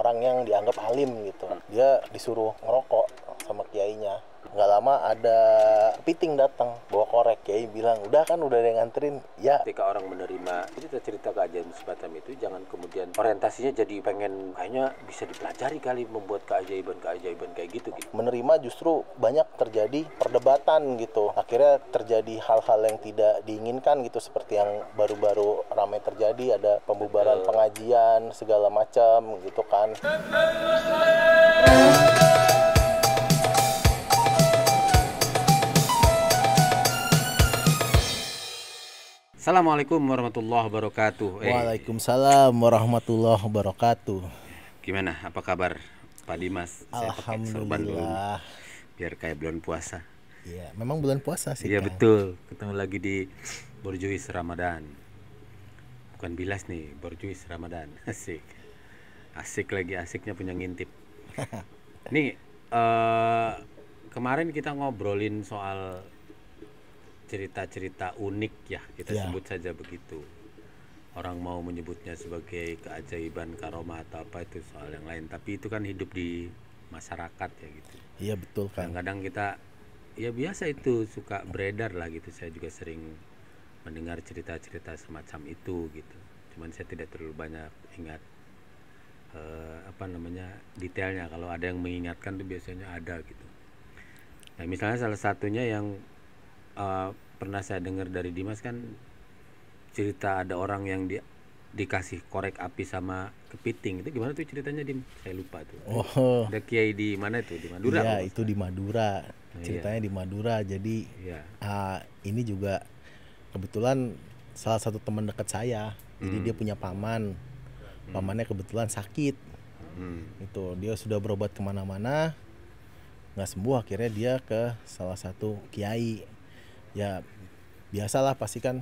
orang yang dianggap alim gitu. Dia disuruh ngerokok sama kiainya. Nggak lama ada kepiting datang bawa korek. Kiai bilang, udah kan udah ada yang nganterin. Ya. Ketika orang menerima cerita-cerita keajaiban semacam itu, jangan kemudian orientasinya jadi pengen kayaknya bisa dipelajari kali membuat keajaiban kayak gitu. Menerima justru banyak terjadi perdebatan gitu. Akhirnya terjadi hal-hal yang tidak diinginkan gitu, seperti yang baru-baru ramai terjadi, ada pembubaran pengajian segala macam gitu kan. Assalamualaikum warahmatullahi wabarakatuh. Waalaikumsalam warahmatullahi wabarakatuh. Gimana? Apa kabar Pak Dimas? Alhamdulillah. Biar kayak bulan puasa. Iya, memang bulan puasa sih. Iya Kang. betul. Ketemu lagi di Borjuis Ramadan. Bukan bilas nih, Borjuis Ramadan. Asik. Asik lagi, asiknya punya ngintip. Nih, kemarin kita ngobrolin soal cerita-cerita unik ya, kita sebut saja begitu. Orang mau menyebutnya sebagai keajaiban, karomah atau apa itu soal yang lain, tapi itu kan hidup di masyarakat ya gitu. Iya betul kan. Kadang-kadang kita ya biasa itu suka beredar lah gitu. Saya juga sering mendengar cerita-cerita semacam itu gitu. Cuman saya tidak terlalu banyak ingat detailnya. Kalau ada yang mengingatkan tuh biasanya ada gitu. Nah misalnya salah satunya yang pernah saya dengar dari Dimas kan, cerita ada orang yang dikasih korek api sama kepiting. Itu gimana tuh ceritanya, Dim? Saya lupa tuh. Oh. Ada kiai di mana itu? Di Madura? Iya, itu di Madura. Ceritanya di Madura. Jadi ini juga kebetulan salah satu teman dekat saya. Jadi dia punya paman. Pamannya kebetulan sakit. Itu dia sudah berobat kemana-mana, nggak sembuh. Akhirnya dia ke salah satu kiai. Ya biasalah pasti kan,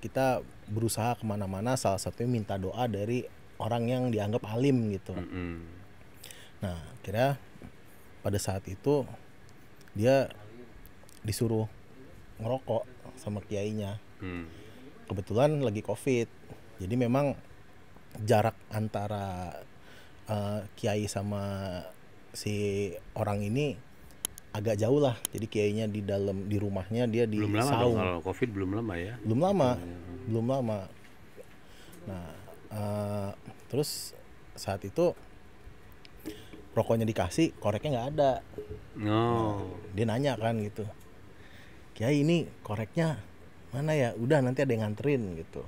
kita berusaha kemana-mana, salah satunya minta doa dari orang yang dianggap alim gitu. Nah akhirnya pada saat itu dia disuruh ngerokok sama kiainya. Kebetulan lagi COVID, jadi memang jarak antara kiai sama si orang ini agak jauh lah. Jadi kiainya di dalam, di rumahnya, dia di belum lama saung. dong, kalau COVID belum lama ya? Belum lama. Nah terus saat itu rokoknya dikasih, koreknya nggak ada. Nah, dia nanya kan gitu, Kiai ini koreknya mana ya? Udah nanti ada yang nganterin gitu.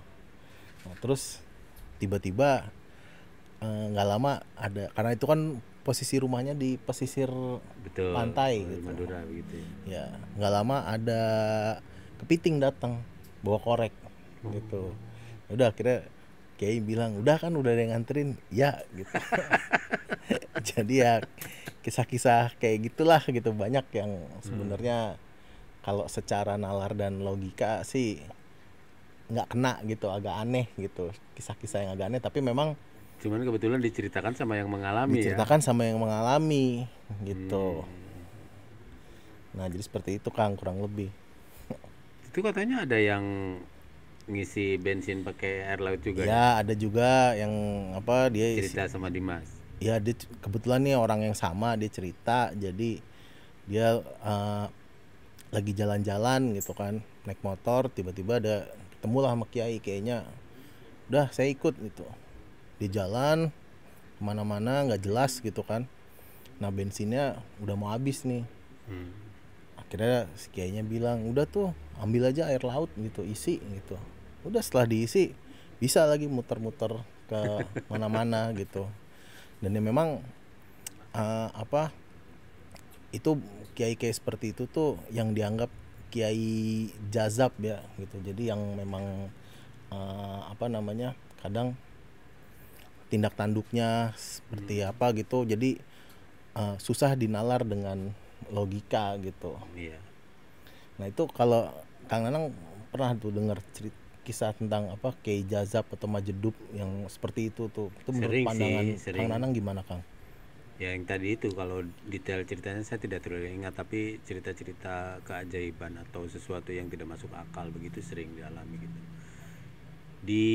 Nah, terus tiba-tiba nggak lama ada, karena itu kan posisi rumahnya di pesisir pantai gitu. Madura gitu. Ya nggak lama ada kepiting datang bawa korek gitu. Udah akhirnya Kiai bilang, udah kan udah ada yang nganterin ya gitu. Jadi ya kisah-kisah kayak gitulah gitu, banyak yang sebenarnya kalau secara nalar dan logika sih nggak kena gitu, agak aneh gitu, kisah-kisah yang agak aneh, tapi memang cuman kebetulan diceritakan sama yang mengalami sama yang mengalami gitu. Nah jadi seperti itu Kang, kurang lebih. Itu katanya ada yang ngisi bensin pakai air laut juga ya? Ada juga yang dia cerita sama Dimas. Ya dia kebetulan nih orang yang sama, dia cerita. Jadi dia lagi jalan-jalan gitu kan, naik motor, tiba-tiba ada ketemulah sama kiai. Kayaknya udah saya ikut gitu. Di jalan kemana-mana nggak jelas gitu kan. Nah bensinnya udah mau habis nih. Akhirnya si kiainya bilang, udah tuh ambil aja air laut gitu, isi gitu. Udah setelah diisi bisa lagi muter-muter ke mana-mana gitu. Dan ya memang itu kiai-kiai seperti itu tuh yang dianggap kiai jazab ya gitu. Jadi yang memang kadang tindak tanduknya seperti apa gitu. Jadi susah dinalar dengan logika gitu. Nah itu kalau Kang Nanang pernah tuh dengar kisah tentang kiai jazab atau majedub yang seperti itu tuh. Itu menurut pandangan Kang Nanang gimana Kang? Ya yang tadi itu, kalau detail ceritanya saya tidak terlalu ingat, tapi cerita-cerita keajaiban atau sesuatu yang tidak masuk akal begitu sering dialami gitu. Di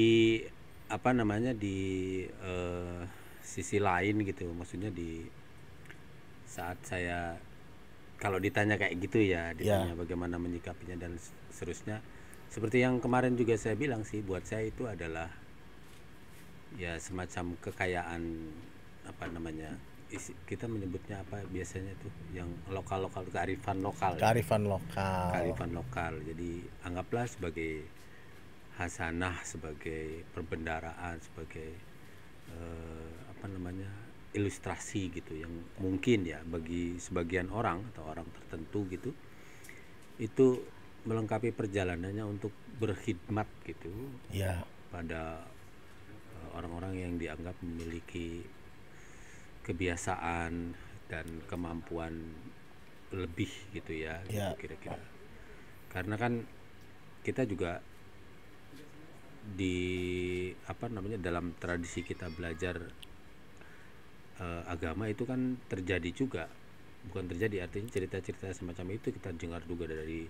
sisi lain gitu, maksudnya di saat saya kalau ditanya kayak gitu ya, ditanya bagaimana menyikapinya dan seterusnya, seperti yang kemarin juga saya bilang sih, buat saya itu adalah ya semacam kekayaan, apa namanya, kita menyebutnya apa biasanya tuh, yang lokal kearifan lokal ya. Kearifan lokal. Jadi anggaplah sebagai hasanah, sebagai perbendaraan, sebagai apa namanya, ilustrasi gitu, yang mungkin ya bagi sebagian orang atau orang tertentu gitu itu melengkapi perjalanannya untuk berkhidmat gitu pada orang-orang yang dianggap memiliki kebiasaan dan kemampuan lebih gitu ya, gitu kira-kira. Karena kan kita juga di apa namanya, dalam tradisi kita belajar agama itu kan terjadi juga, bukan terjadi, artinya cerita-cerita semacam itu kita dengar juga dari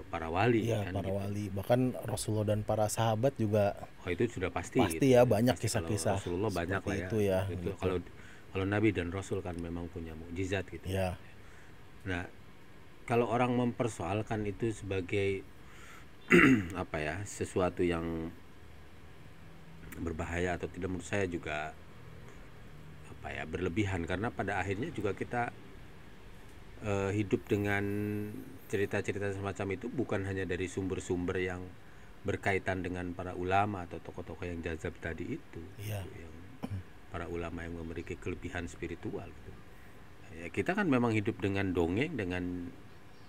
para wali kan, para wali, bahkan Rasulullah dan para sahabat juga. Itu sudah pasti gitu. Ya banyak kisah-kisah Rasulullah banyak lah ya itu ya gitu. Kalau Nabi dan Rasul kan memang punya mukjizat gitu. Nah, kalau orang mempersoalkan itu sebagai apa ya, sesuatu yang berbahaya atau tidak, menurut saya juga apa ya, berlebihan, karena pada akhirnya juga kita hidup dengan cerita-cerita semacam itu bukan hanya dari sumber-sumber yang berkaitan dengan para ulama atau tokoh-tokoh yang jazab tadi itu, yang para ulama yang memiliki kelebihan spiritual gitu. Ya, kita kan memang hidup dengan dongeng, dengan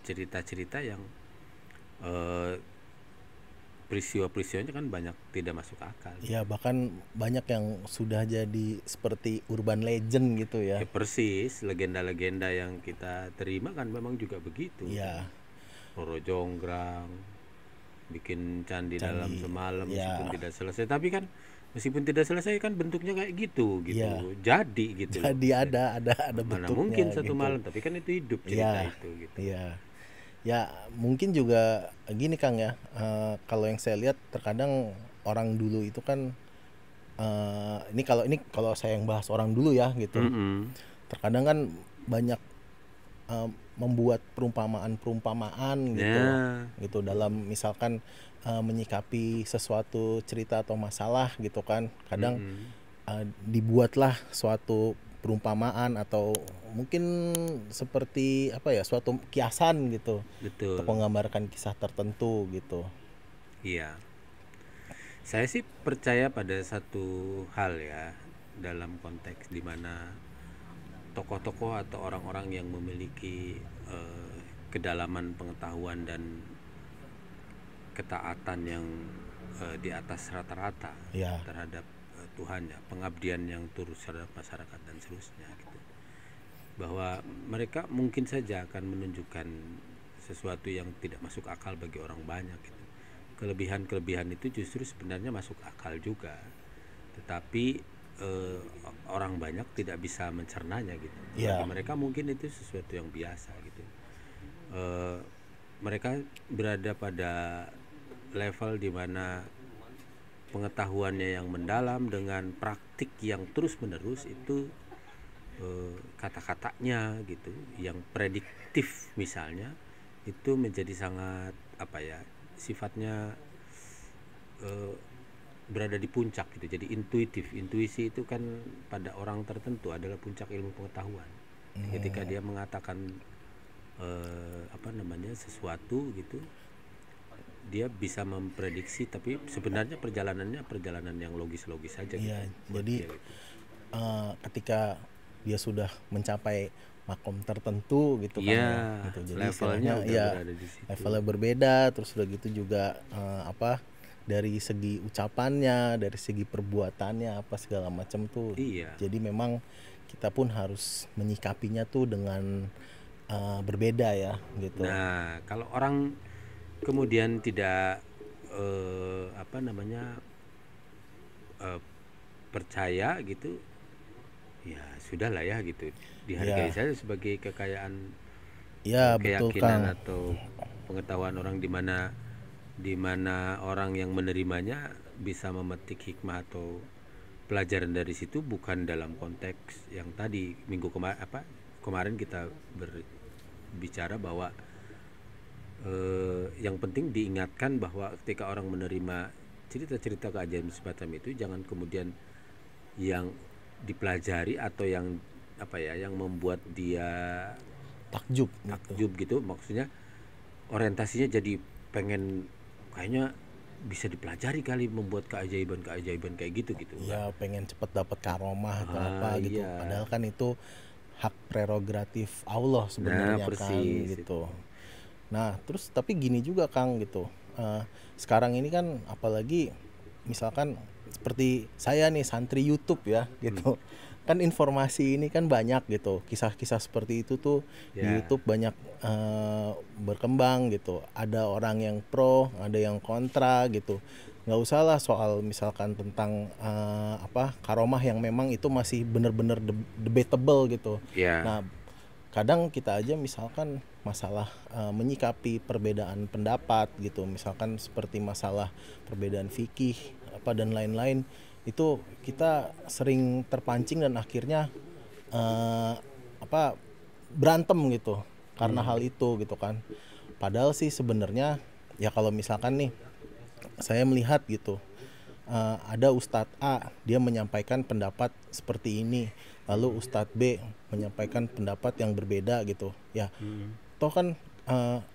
cerita-cerita yang peristiwa-peristiwanya kan banyak tidak masuk akal. Ya, bahkan banyak yang sudah jadi seperti urban legend gitu ya. Persis, legenda-legenda yang kita terima kan memang juga begitu. Kan? Roro Jonggrang, bikin candi dalam semalam meskipun tidak selesai. Tapi kan meskipun tidak selesai kan bentuknya kayak gitu. Jadi gitu. Jadi ada bentuknya. Mana mungkin satu malam, tapi kan itu hidup cerita itu gitu. Ya mungkin juga gini Kang ya, kalau yang saya lihat terkadang orang dulu itu kan ini kalau saya yang bahas orang dulu ya gitu, terkadang kan banyak membuat perumpamaan gitu dalam misalkan menyikapi sesuatu cerita atau masalah gitu kan, kadang dibuatlah suatu perumpamaan atau mungkin seperti apa ya, suatu kiasan gitu. Betul. Untuk menggambarkan kisah tertentu gitu. Iya. Saya sih percaya pada satu hal ya, dalam konteks dimana tokoh-tokoh atau orang-orang yang memiliki kedalaman pengetahuan dan ketaatan yang di atas rata-rata terhadap Tuhan ya, pengabdian yang tulus terhadap masyarakat dan seterusnya gitu. Bahwa mereka mungkin saja akan menunjukkan sesuatu yang tidak masuk akal bagi orang banyak gitu. Kelebihan-kelebihan itu justru sebenarnya masuk akal juga, tetapi orang banyak tidak bisa mencernanya gitu. Bagi mereka mungkin itu sesuatu yang biasa gitu. Mereka berada pada level di mana pengetahuannya yang mendalam dengan praktik yang terus-menerus itu, kata-katanya gitu yang prediktif misalnya itu menjadi sangat apa ya, sifatnya berada di puncak gitu, jadi intuitif. Intuisi itu kan pada orang tertentu adalah puncak ilmu pengetahuan. Ketika dia mengatakan apa namanya, sesuatu gitu, dia bisa memprediksi, tapi sebenarnya perjalanannya perjalanan yang logis-logis saja gitu. Jadi gitu. Ketika dia sudah mencapai makom tertentu gitu kan gitu. Jadi levelnya berada di situ. Levelnya berbeda, terus udah gitu juga apa, dari segi ucapannya, dari segi perbuatannya apa segala macam tuh. Jadi memang kita pun harus menyikapinya tuh dengan berbeda ya gitu. Nah, kalau orang kemudian tidak apa namanya, percaya gitu, ya sudahlah ya gitu, dihargai saja sebagai kekayaan, keyakinan atau pengetahuan orang, di mana orang yang menerimanya bisa memetik hikmah atau pelajaran dari situ bukan dalam konteks yang tadi kemarin kita berbicara bahwa yang penting diingatkan bahwa ketika orang menerima cerita-cerita keajaiban semacam itu, jangan kemudian yang dipelajari atau yang yang membuat dia takjub gitu. Maksudnya orientasinya jadi pengen kayaknya bisa dipelajari kali, membuat keajaiban kayak gitu ya, pengen cepet dapat karomah atau apa gitu. Iya. Padahal kan itu hak prerogatif Allah sebenarnya, kan gitu. Nah terus tapi gini juga Kang gitu, sekarang ini kan apalagi misalkan seperti saya nih santri YouTube ya gitu, kan informasi ini kan banyak gitu, kisah-kisah seperti itu tuh di YouTube banyak berkembang gitu. Ada orang yang pro, ada yang kontra gitu. Nggak usah lah soal misalkan tentang karomah yang memang itu masih benar-benar debatable gitu. Nah kadang kita aja misalkan masalah menyikapi perbedaan pendapat gitu, misalkan seperti masalah perbedaan fikih dan lain-lain, itu kita sering terpancing dan akhirnya berantem gitu karena hal itu gitu kan. Padahal sih sebenarnya ya kalau misalkan nih saya melihat gitu, ada Ustadz A dia menyampaikan pendapat seperti ini, lalu Ustadz B menyampaikan pendapat yang berbeda gitu ya. Toh kan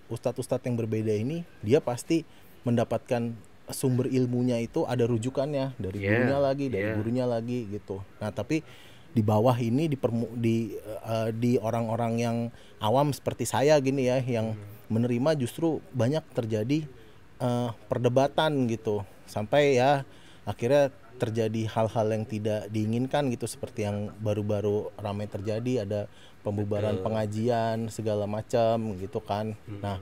ustadz-ustadz yang berbeda ini dia pasti mendapatkan sumber ilmunya itu ada rujukannya dari gurunya lagi, dari gurunya lagi gitu. Nah tapi di bawah ini di orang-orang yang awam seperti saya gini ya, yang menerima justru banyak terjadi perdebatan gitu, sampai ya akhirnya terjadi hal-hal yang tidak diinginkan gitu, seperti yang baru-baru ramai terjadi, ada pembubaran pengajian segala macam gitu kan. Nah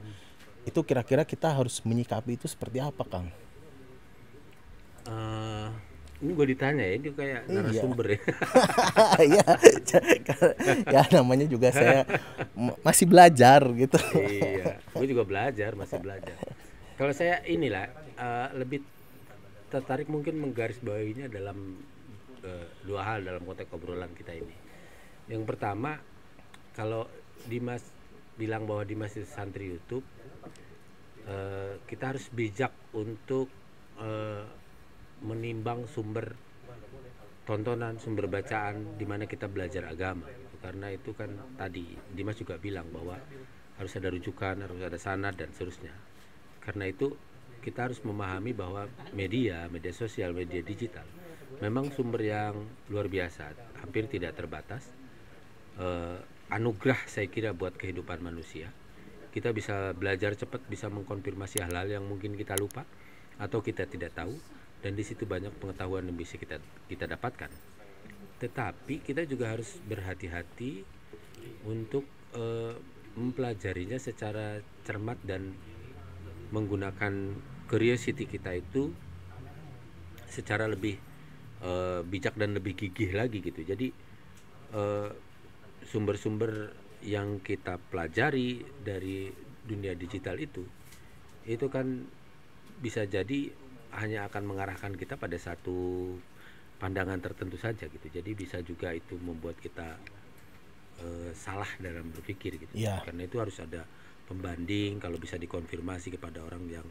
itu kira-kira kita harus menyikapi itu seperti apa Kang? Ini gue ditanya ya, ini kayak narasumber ya. Iya, ya namanya juga saya masih belajar gitu. Iya, gue juga masih belajar. Kalau saya inilah lebih tertarik mungkin menggarisbawahinya dalam dua hal dalam konteks obrolan kita ini. Yang pertama, kalau Dimas bilang bahwa Dimas itu santri YouTube, kita harus bijak untuk menimbang sumber tontonan, sumber bacaan di mana kita belajar agama. Karena itu kan tadi Dimas juga bilang bahwa harus ada rujukan, harus ada sanad dan seterusnya. Karena itu kita harus memahami bahwa media sosial, media digital memang sumber yang luar biasa, hampir tidak terbatas. Anugerah saya kira buat kehidupan manusia. Kita bisa belajar cepat, bisa mengkonfirmasi hal-hal yang mungkin kita lupa atau kita tidak tahu, dan di situ banyak pengetahuan yang bisa kita dapatkan. Tetapi kita juga harus berhati-hati untuk mempelajarinya secara cermat dan menggunakan curiosity kita itu secara lebih bijak dan lebih gigih lagi gitu. Jadi sumber-sumber yang kita pelajari dari dunia digital itu kan bisa jadi hanya akan mengarahkan kita pada satu pandangan tertentu saja gitu. Jadi bisa juga itu membuat kita salah dalam berpikir gitu. Karena itu harus ada pembanding, kalau bisa dikonfirmasi kepada orang yang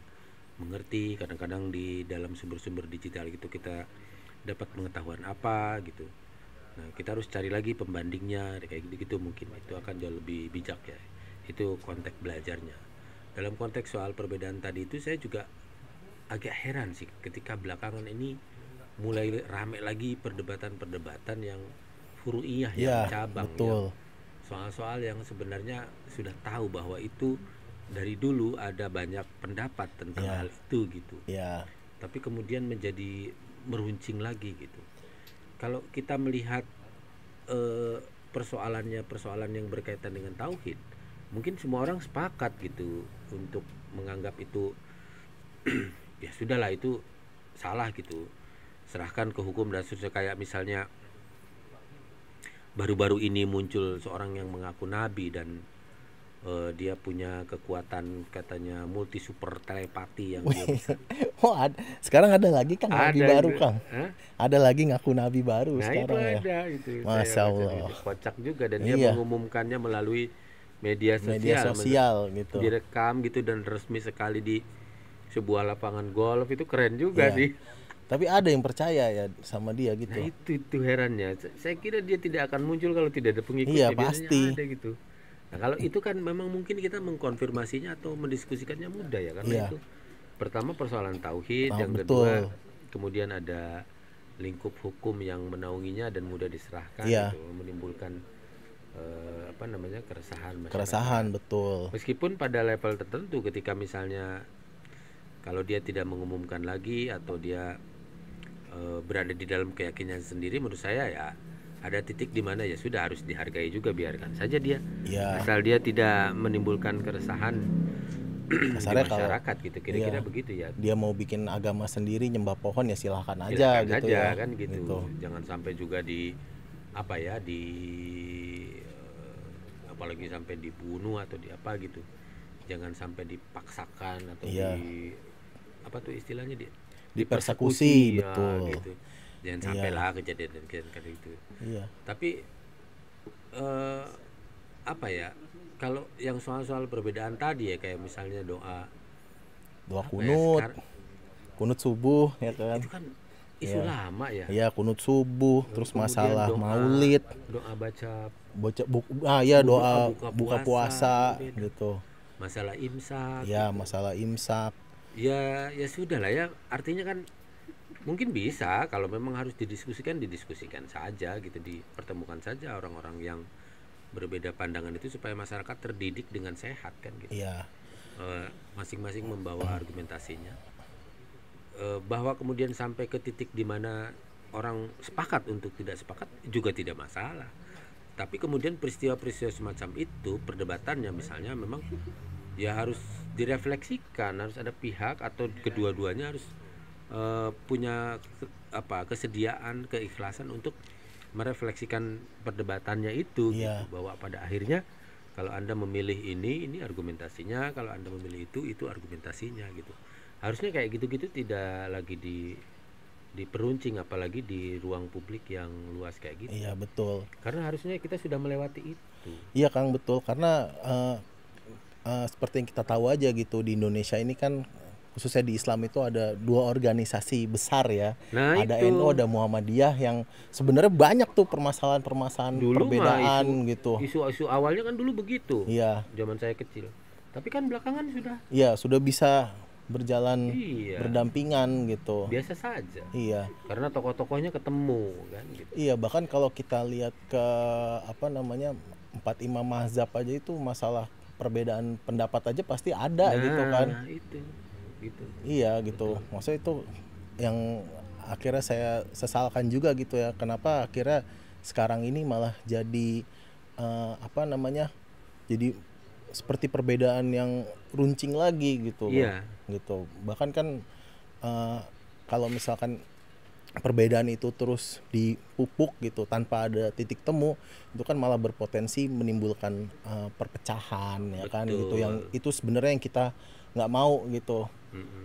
mengerti. Kadang-kadang di dalam sumber-sumber digital itu kita dapat pengetahuan apa gitu. Nah, kita harus cari lagi pembandingnya kayak gitu mungkin. Itu akan jauh lebih bijak ya. Itu konteks belajarnya. Dalam konteks soal perbedaan tadi itu saya juga agak heran sih ketika belakangan ini mulai rame lagi perdebatan-perdebatan yang furu'iyah, yang cabang, yang soal-soal yang sebenarnya sudah tahu bahwa itu dari dulu ada banyak pendapat tentang hal itu gitu. Tapi kemudian menjadi meruncing lagi gitu. Kalau kita melihat persoalan yang berkaitan dengan tauhid, mungkin semua orang sepakat gitu untuk menganggap itu ya sudahlah, itu salah gitu, serahkan ke hukum dan seterusnya. Kayak misalnya baru-baru ini muncul seorang yang mengaku nabi dan dia punya kekuatan katanya multi super telepati yang dia bisa. Oh, sekarang ada lagi Kang nabi baru Juga. Kang. Ada lagi ngaku nabi baru Nah sekarang itu ya. ada itu. Masya Saya baca Allah. gitu. Kocak juga, dan dia Iya, mengumumkannya melalui media media sosial, sosial gitu. direkam gitu dan resmi sekali di sebuah lapangan golf. Itu keren juga Iya. sih. Tapi ada yang percaya ya sama dia gitu. Nah itu herannya. Saya kira dia tidak akan muncul kalau tidak ada pengikutnya. Iya, Biasanya pasti. ada gitu. Nah kalau itu kan memang mungkin kita mengkonfirmasinya atau mendiskusikannya mudah ya, karena Iya. itu pertama persoalan tauhid, yang Betul. kedua kemudian ada lingkup hukum yang menaunginya dan mudah diserahkan, Iya. gitu, menimbulkan keresahan masyarakat. Keresahan, betul. Meskipun pada level tertentu ketika misalnya kalau dia tidak mengumumkan lagi atau dia berada di dalam keyakinan sendiri, menurut saya ya ada titik di mana ya sudah harus dihargai juga, biarkan saja dia, Iya. asal dia tidak menimbulkan keresahan di Kasarnya kalau masyarakat gitu, kira-kira iya, begitu ya. dia mau bikin agama sendiri nyembah pohon ya silahkan aja Silakan gitu saja ya. kan gitu. Jangan sampai juga apalagi sampai dibunuh atau di apa gitu. Jangan sampai dipaksakan atau Iya. apa tuh istilahnya, Dipersekusi, ya, betul. gitu. Jangan sampai lah kejadian kayak itu. Iya. Tapi apa ya, kalau yang soal-soal perbedaan tadi ya, kayak misalnya doa Kunut, kunut subuh ya kan. itu kan isu lama ya. Iya, kunut subuh, terus Kemudian masalah doa, maulid, doa baca doa buka puasa, puasa kemudian gitu. masalah imsak. Ya, masalah imsak. Ya sudah lah ya, artinya kan mungkin bisa, kalau memang harus didiskusikan saja gitu, dipertemukan saja orang-orang yang berbeda pandangan itu supaya masyarakat terdidik dengan sehat kan gitu. Iya. Masing-masing membawa argumentasinya, bahwa kemudian sampai ke titik di mana orang sepakat untuk tidak sepakat juga tidak masalah. Tapi kemudian peristiwa-peristiwa semacam itu, perdebatannya misalnya memang ya harus direfleksikan, harus ada pihak atau kedua-duanya harus punya kesediaan, keikhlasan untuk merefleksikan perdebatannya itu, gitu. Bahwa pada akhirnya kalau Anda memilih ini argumentasinya, kalau Anda memilih itu argumentasinya gitu. Harusnya kayak gitu-gitu tidak lagi diperuncing, apalagi di ruang publik yang luas kayak gitu. Iya, betul. Karena harusnya kita sudah melewati itu. Iya Kang, betul. Karena seperti yang kita tahu aja gitu, di Indonesia ini kan khususnya di Islam itu ada dua organisasi besar ya. Nah, ada itu. NU, ada Muhammadiyah, yang sebenarnya banyak tuh permasalahan Dulu perbedaan gitu. Isu-isu awalnya kan dulu begitu. Iya. Zaman saya kecil. Tapi kan belakangan sudah. Iya, sudah bisa berjalan berdampingan gitu. Biasa saja. Iya. Karena tokoh-tokohnya ketemu kan gitu. Iya, bahkan kalau kita lihat ke 4 imam mazhab aja itu masalah perbedaan pendapat aja pasti ada gitu kan. Nah, itu gitu. Iya gitu. Maksudnya itu yang akhirnya saya sesalkan juga gitu ya. Kenapa akhirnya sekarang ini malah jadi jadi seperti perbedaan yang runcing lagi gitu loh. Iya. Gitu. Bahkan kan kalau misalkan perbedaan itu terus dipupuk gitu tanpa ada titik temu, itu kan malah berpotensi menimbulkan perpecahan ya. Betul. Kan gitu, yang itu sebenarnya yang kita nggak mau gitu.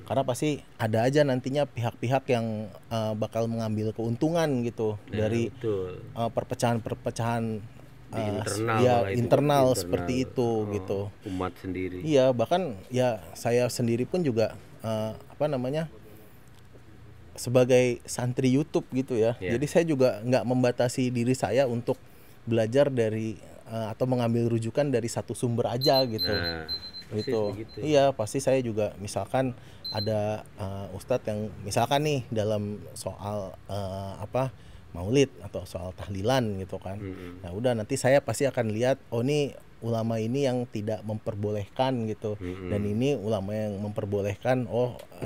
Karena pasti ada aja nantinya pihak-pihak yang bakal mengambil keuntungan gitu dari perpecahan internal seperti itu gitu. Umat sendiri. Iya, bahkan ya saya sendiri pun juga sebagai santri YouTube gitu ya. Jadi saya juga nggak membatasi diri saya untuk belajar dari atau mengambil rujukan dari satu sumber aja gitu. Gitu. Iya, pasti saya juga misalkan ada ustadz yang misalkan nih dalam soal maulid atau soal tahlilan gitu kan. Nah, udah nanti saya pasti akan lihat, oh nih ulama ini yang tidak memperbolehkan gitu. Dan ini ulama yang memperbolehkan,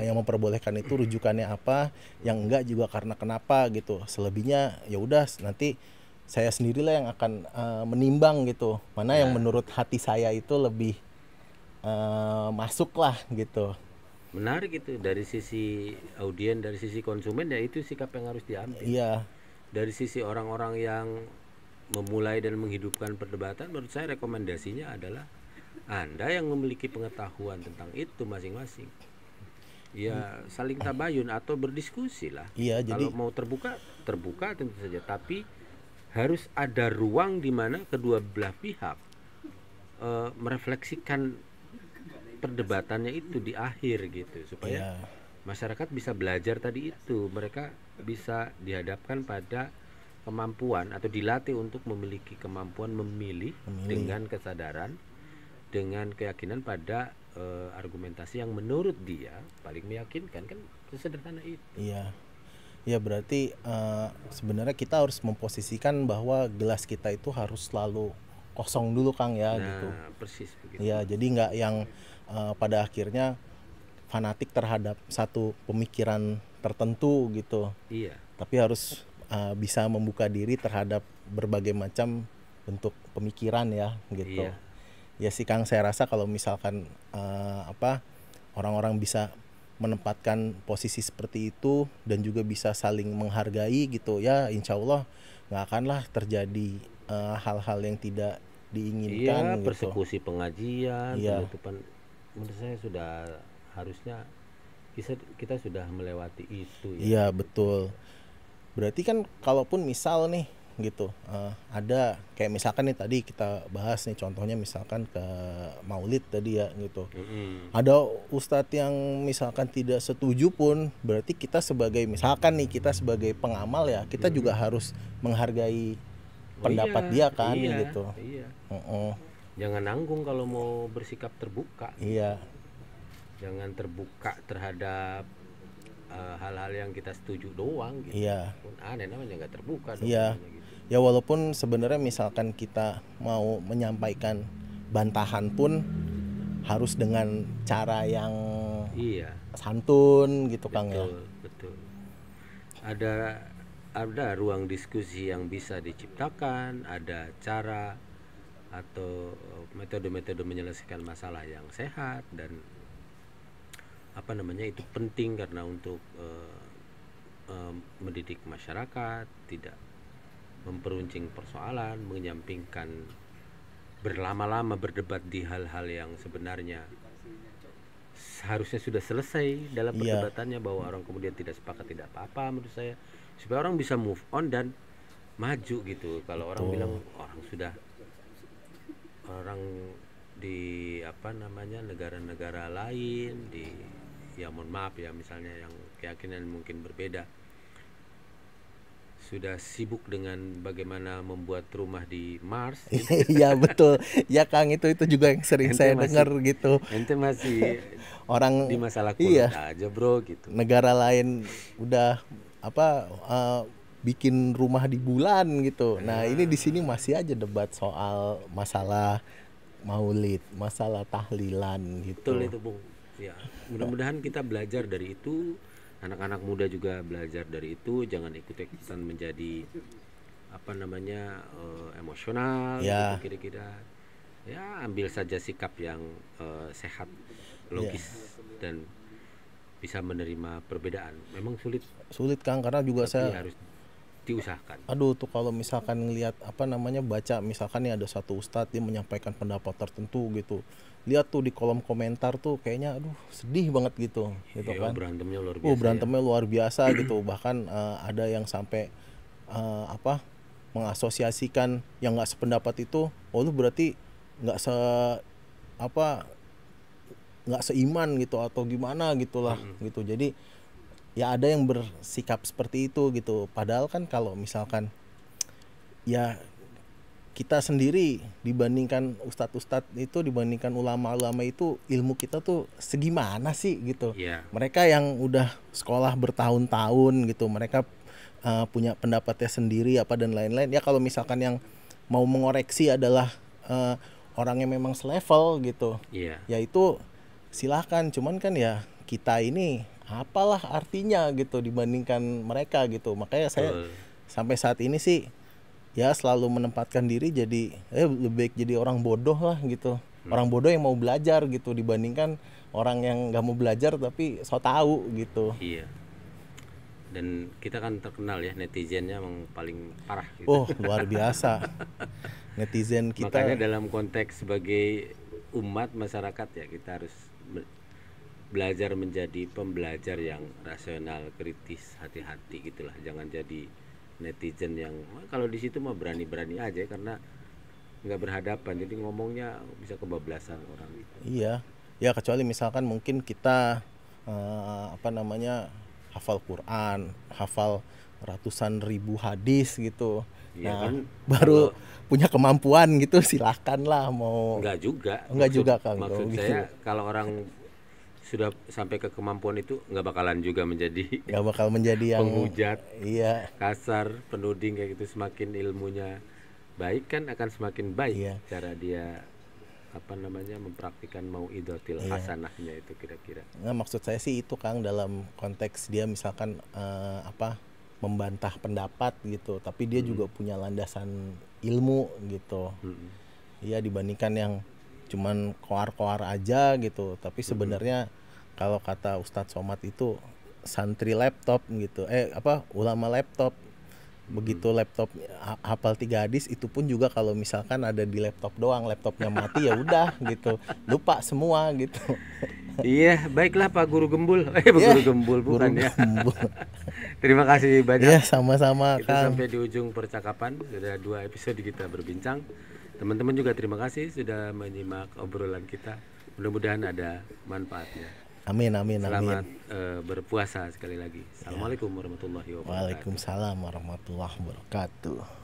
yang memperbolehkan itu rujukannya apa, yang enggak juga karena kenapa gitu. Selebihnya ya udah nanti saya sendirilah yang akan menimbang gitu. Mana yang menurut hati saya itu lebih masuk lah gitu. Menarik itu, dari sisi audien, dari sisi konsumen ya itu sikap yang harus diambil. Iya. Dari sisi orang-orang yang memulai dan menghidupkan perdebatan, menurut saya rekomendasinya adalah Anda yang memiliki pengetahuan tentang itu masing-masing. Ya saling tabayun atau berdiskusi lah. Iya, Kalau jadi mau terbuka tentu saja, tapi harus ada ruang di mana kedua belah pihak merefleksikan perdebatannya itu di akhir gitu, supaya iya, masyarakat bisa belajar tadi itu. Mereka bisa dihadapkan pada kemampuan atau dilatih untuk memiliki kemampuan memilih dengan kesadaran, dengan keyakinan pada argumentasi yang menurut dia paling meyakinkan. Kan sesederhana itu. iya. Ya berarti sebenarnya kita harus memposisikan bahwa gelas kita itu harus selalu kosong dulu Kang ya gitu. Nah, persis begitu. Ya jadi nggak yang pada akhirnya fanatik terhadap satu pemikiran tertentu gitu. Iya. Tapi harus bisa membuka diri terhadap berbagai macam bentuk pemikiran ya gitu. Iya. Ya sih Kang, saya rasa kalau misalkan orang-orang bisa menempatkan posisi seperti itu dan juga bisa saling menghargai gitu ya, insya Allah nggak akanlah terjadi hal-hal yang tidak diinginkan Iya, gitu. persekusi pengajian, Iya. penutupan, menurut saya sudah harusnya kita sudah melewati itu ya. Iya betul. Berarti kan kalaupun misal nih gitu ada kayak misalkan nih tadi kita bahas nih contohnya misalkan ke Maulid tadi ya gitu. Ada ustadz yang misalkan tidak setuju pun, berarti kita sebagai misalkan nih kita sebagai pengamal ya kita juga harus menghargai pendapat dia kan iya, gitu. Iya. Jangan nanggung kalau mau bersikap terbuka. Iya. Jangan terbuka terhadap hal-hal yang kita setuju doang gitu. Iya. Pun aneh namanya nggak terbuka dong. Iya. Gitu. Ya walaupun sebenarnya misalkan kita mau menyampaikan bantahan pun harus dengan cara yang Iya. santun gitu Kang ya. Betul. Ada ruang diskusi yang bisa diciptakan, ada cara atau metode-metode menyelesaikan masalah yang sehat, dan itu penting karena untuk mendidik masyarakat, tidak memperuncing persoalan, menyampingkan berlama-lama berdebat di hal-hal yang sebenarnya seharusnya sudah selesai dalam perdebatannya, bahwa orang kemudian tidak sepakat tidak apa-apa menurut saya, supaya orang bisa move on dan maju gitu. Kalau orang bilang orang di negara-negara lain ya mohon maaf ya, misalnya yang keyakinan mungkin berbeda, sudah sibuk dengan bagaimana membuat rumah di Mars. Iya betul ya Kang, itu juga yang sering saya dengar gitu. Ente masih orang di masalah kulit aja bro gitu. Negara lain udah bikin rumah di bulan gitu. Nah ini di sini masih aja debat soal masalah maulid, masalah tahlilan gitu. Betul itu Bung. Ya, mudah-mudahan kita belajar dari itu. Anak-anak muda juga belajar dari itu, jangan ikut-ikutan menjadi emosional ya. gitu kira-kira. Ya, ambil saja sikap yang sehat, logis, dan bisa menerima perbedaan. Memang sulit Kang, karena juga tapi saya harus diusahakan. Aduh tuh kalau misalkan ngelihat baca misalkan nih ada satu ustadz dia menyampaikan pendapat tertentu gitu, lihat tuh di kolom komentar tuh kayaknya aduh sedih banget gitu kan. Berantemnya luar biasa. Berantemnya luar biasa gitu. Bahkan ada yang sampai mengasosiasikan yang nggak sependapat itu, lu berarti nggak seiman gitu atau gimana gitulah gitu. Jadi ya ada yang bersikap seperti itu gitu. Padahal kan kalau misalkan ya kita sendiri dibandingkan ustadz-ustadz itu, dibandingkan ulama-ulama itu, ilmu kita tuh segimana sih gitu. Mereka yang udah sekolah bertahun-tahun gitu, mereka punya pendapatnya sendiri dan lain-lain. Ya kalau misalkan yang mau mengoreksi adalah orang yang memang selevel gitu, ya itu silahkan. Cuman kan ya kita ini apalah artinya gitu dibandingkan mereka gitu. Makanya saya sampai saat ini sih ya selalu menempatkan diri jadi lebih baik jadi orang bodoh lah gitu. Orang bodoh yang mau belajar gitu dibandingkan orang yang nggak mau belajar tapi so tahu gitu. Iya. Dan kita kan terkenal ya, netizennya emang paling parah gitu. Oh luar biasa. Netizen kita. Makanya dalam konteks sebagai umat masyarakat ya kita harus belajar menjadi pembelajar yang rasional, kritis, hati-hati gitulah. Jangan jadi netizen yang kalau di situ mah berani-berani aja karena nggak berhadapan, jadi ngomongnya bisa kebablasan orang gitu. Iya, ya kecuali misalkan mungkin kita hafal Quran, hafal ratusan ribu hadis gitu. Iya Nah, kan, baru punya kemampuan gitu, silahkan lah mau. enggak juga. Enggak juga Kang. Maksud gitu. saya kalau orang sudah sampai ke kemampuan itu nggak bakalan juga menjadi Nggak bakal menjadi yang penghujat, iya, kasar, penuding kayak gitu. Semakin ilmunya baik kan akan semakin baik Iya. cara dia mempraktikkan mau'idotil hasanahnya itu kira-kira. Nah, maksud saya sih itu Kang, dalam konteks dia misalkan membantah pendapat gitu, tapi dia juga punya landasan ilmu gitu. Iya, dibandingkan yang cuman koar-koar aja gitu. Tapi sebenarnya kalau kata Ustadz Somad itu santri laptop gitu. Ulama laptop. Begitu laptop hafal 3 hadis, itu pun juga kalau misalkan ada di laptop doang, laptopnya mati ya udah gitu. Lupa semua gitu. Iya, baiklah Pak Guru Gembul. Guru Gembul bukan ya. Terima kasih banyak. Iya, sama-sama Kita Kang. sampai di ujung percakapan, sudah 2 episode kita berbincang. Teman-teman juga terima kasih sudah menyimak obrolan kita. Mudah-mudahan ada manfaatnya. Amin. Selamat berpuasa sekali lagi. Assalamualaikum warahmatullahi wabarakatuh. Waalaikumsalam warahmatullahi wabarakatuh.